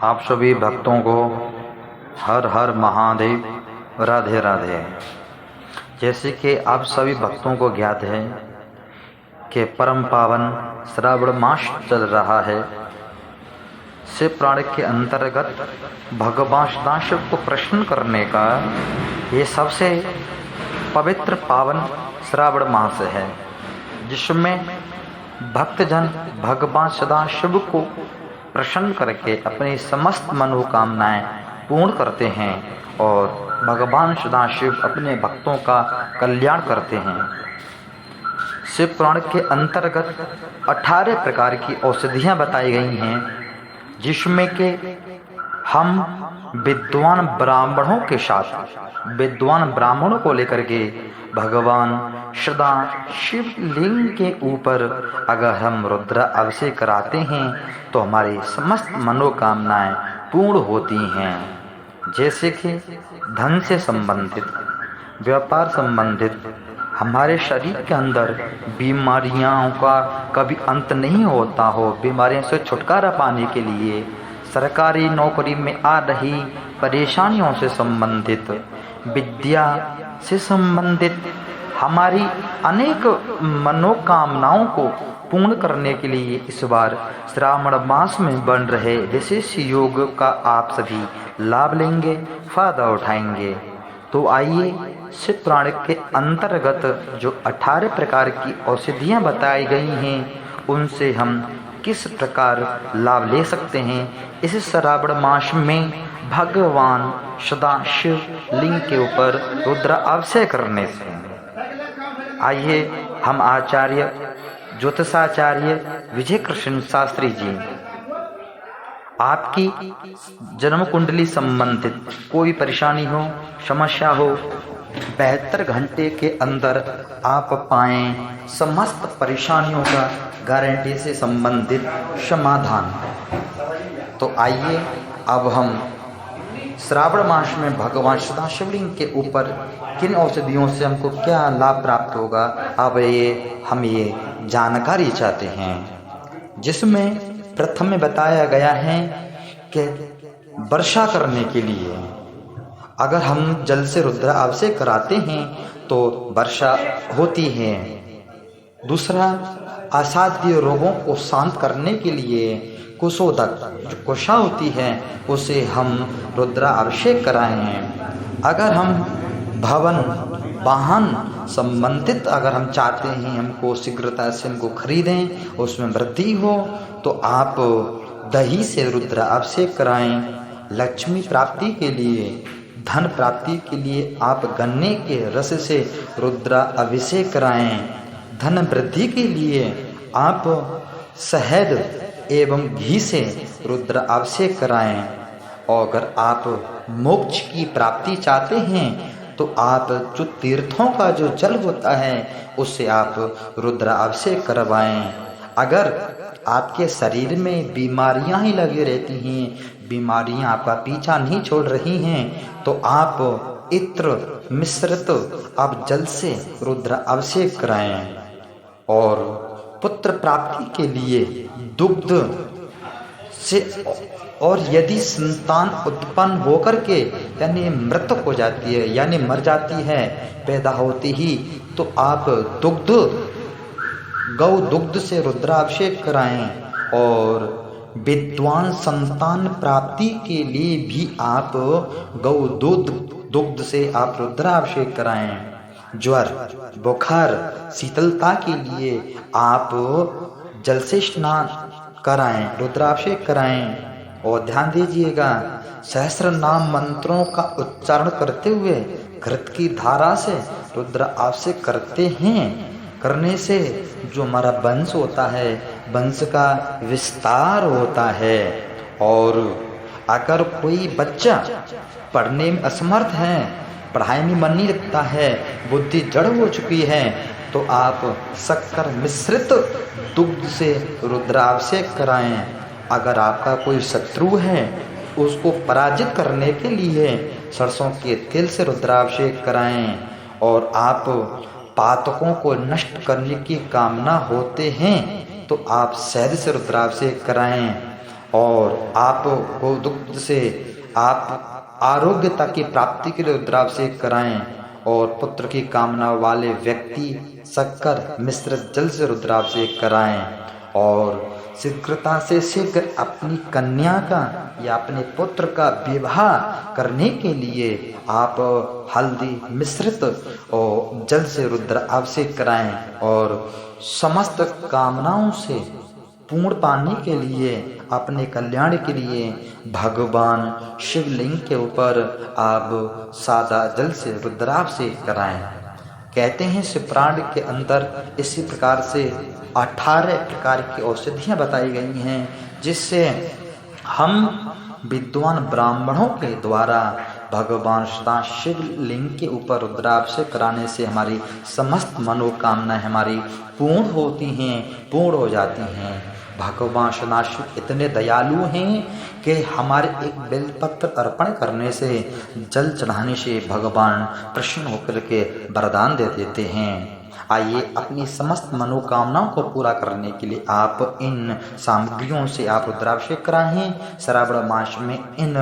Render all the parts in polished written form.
आप सभी भक्तों को हर हर महादेव, राधे राधे। जैसे कि आप सभी भक्तों को ज्ञात है कि परम पावन श्रावण मास चल रहा है। शिव पुराण के अंतर्गत भगवान सदाशिव को प्रसन्न करने का ये सबसे पवित्र पावन श्रावण मास है, जिसमें भक्तजन भगवान सदाशिव को प्रसन्न करके अपनी समस्त मनोकामनाएं पूर्ण करते हैं और भगवान सदाशिव अपने भक्तों का कल्याण करते हैं। शिव पुराण के अंतर्गत 18 प्रकार की औषधियाँ बताई गई हैं, जिसमें के हम विद्वान ब्राह्मणों के साथ विद्वान ब्राह्मणों को लेकर के भगवान सदा शिव लिंग के ऊपर अगर हम रुद्र अभिषेक कराते हैं तो हमारी समस्त मनोकामनाएं पूर्ण होती हैं। जैसे कि धन से संबंधित, व्यापार संबंधित, हमारे शरीर के अंदर बीमारियों का कभी अंत नहीं होता हो, बीमारियों से छुटकारा पाने के लिए सरकारी नौकरी में आ रही परेशानियों से संबंधित, विद्या से संबंधित हमारी अनेक मनोकामनाओं को पूर्ण करने के लिए इस बार श्रावण मास में बन रहे विशेष योग का आप सभी लाभ लेंगे, फायदा उठाएंगे। तो आइए शिव पुराण के अंतर्गत जो 18 प्रकार की औषधियाँ बताई गई हैं, उनसे हम किस प्रकार लाभ ले सकते हैं इस श्रावण मास में भगवान सदाशिव लिंग के ऊपर रुद्र अभिषेक करने से। आइए हम आचार्य ज्योतिषाचार्य विजय कृष्ण शास्त्री जी आपकी जन्म कुंडली संबंधित कोई परेशानी हो, समस्या हो, 72 घंटे के अंदर आप पाएं समस्त परेशानियों का गारंटी से संबंधित समाधान। तो आइए अब हम श्रावण मास में भगवान सदाशिवलिंग के ऊपर किन औषधियों से हमको क्या लाभ प्राप्त होगा, अब हम ये जानकारी चाहते हैं। जिसमें प्रथम में बताया गया है कि वर्षा करने के लिए अगर हम जल से रुद्र अभिषेक कराते हैं तो वर्षा होती है। दूसरा, असाध्य रोगों को शांत करने के लिए कुशोदक जो कुशा होती है उसे हम रुद्र अभिषेक कराएं। अगर हम भवन वाहन संबंधित अगर हम चाहते हैं हमको शीघ्रता से हमको खरीदें, उसमें वृद्धि हो, तो आप दही से रुद्र अभिषेक कराएं। लक्ष्मी प्राप्ति के लिए, धन प्राप्ति के लिए आप गन्ने के रस से रुद्र अभिषेक कराएं। धन वृद्धि के लिए आप शहद एवं घी से रुद्र अभिषेक कराएं। और अगर आप मोक्ष की प्राप्ति चाहते हैं तो आप जो तीर्थों का जो जल होता है उससे आप रुद्र अभिषेक करवाएं। अगर आपके शरीर में बीमारियां ही लगी रहती हैं, बीमारियां आपका पीछा नहीं छोड़ रही हैं, तो आप इत्र मिश्रित आप जल से रुद्र अभिषेक कराएं। और पुत्र प्राप्ति के लिए दुग्ध से, और यदि संतान उत्पन्न होकर के यानी मृतक हो जाती है यानी मर जाती है पैदा होती ही, तो आप दुग्ध गौ दुग्ध से रुद्राभिषेक कराएं। और विद्वान संतान प्राप्ति के लिए भी आप गौ दुग्ध से आप रुद्राभिषेक कराएं। ज्वर, बुखार, शीतलता के लिए आप जल से स्नान कराएं, रुद्राभिषेक कराएं। और ध्यान दीजिएगा, सहस्र नाम मंत्रों का उच्चारण करते हुए घृत की धारा से रुद्र अभिषेक करते हैं। करने से जो हमारा वंश होता है, वंश का विस्तार होता है। और अगर कोई बच्चा पढ़ने में असमर्थ है, पढ़ाई में मन नहीं लगता है, बुद्धि जड़ हो चुकी है, तो आप शक्कर मिश्रित दुग्ध से रुद्राभिषेक कराएं। अगर आपका कोई शत्रु है उसको पराजित करने के लिए सरसों के तेल से रुद्राभिषेक कराएं। और आप पातकों को नष्ट करने की कामना होते हैं तो आप शहद से रुद्राभिषेक कराएं। और आप गोदुग्ध से आप आरोग्यता की प्राप्ति के लिए रुद्राभिषेक कराएं। और पुत्र की कामना वाले व्यक्ति शक्कर मिश्रित जल से रुद्राभिषेक कराएं। और शीघ्रता से शीघ्र अपनी कन्या का या अपने पुत्र का विवाह करने के लिए आप हल्दी मिश्रित और जल से रुद्राभिषेक कराएं। और समस्त कामनाओं से पूर्ण पाने के लिए, अपने कल्याण के लिए भगवान शिवलिंग के ऊपर आप सादा जल से रुद्राभिषेक कराएं। कहते हैं शिवपुराण के अंदर इसी प्रकार से 18 प्रकार की औषधियाँ बताई गई हैं, जिससे हम विद्वान ब्राह्मणों के द्वारा भगवान शिवलिंग के ऊपर रुद्राभिषेक कराने से हमारी समस्त मनोकामनाएं हमारी पूर्ण होती हैं, पूर्ण हो जाती हैं। भगवान शिव इतने दयालु हैं कि हमारे एक बेलपत्र अर्पण करने से, जल चढ़ाने से भगवान प्रसन्न होकर के वरदान दे देते हैं। आइए अपनी समस्त मनोकामनाओं को पूरा करने के लिए आप इन सामग्रियों से आप रुद्राभिषेक कराएं। श्रावण मास में इन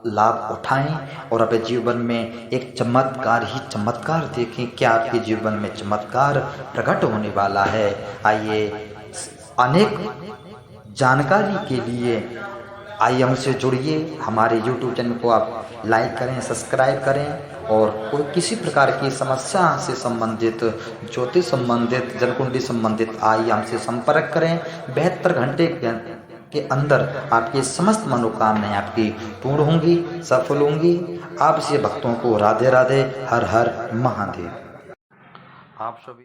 लाभ उठाएं और अपने जीवन में एक चमत्कार ही चमत्कार देखें। क्या आपके जीवन में चमत्कार प्रकट होने वाला है। आइए अनेक जानकारी के लिए आइए हमसे जुड़िए। हमारे YouTube चैनल को आप लाइक करें, सब्सक्राइब करें। और कोई किसी प्रकार की समस्या से संबंधित, ज्योतिष संबंधित, जलकुंडली संबंधित आइए हमसे संपर्क करें। 72 घंटे के अंदर आपकी समस्त मनोकामनाएं आपकी पूर्ण होंगी, सफल होंगी। आप से भक्तों को राधे राधे, हर हर महादेव। आप सभी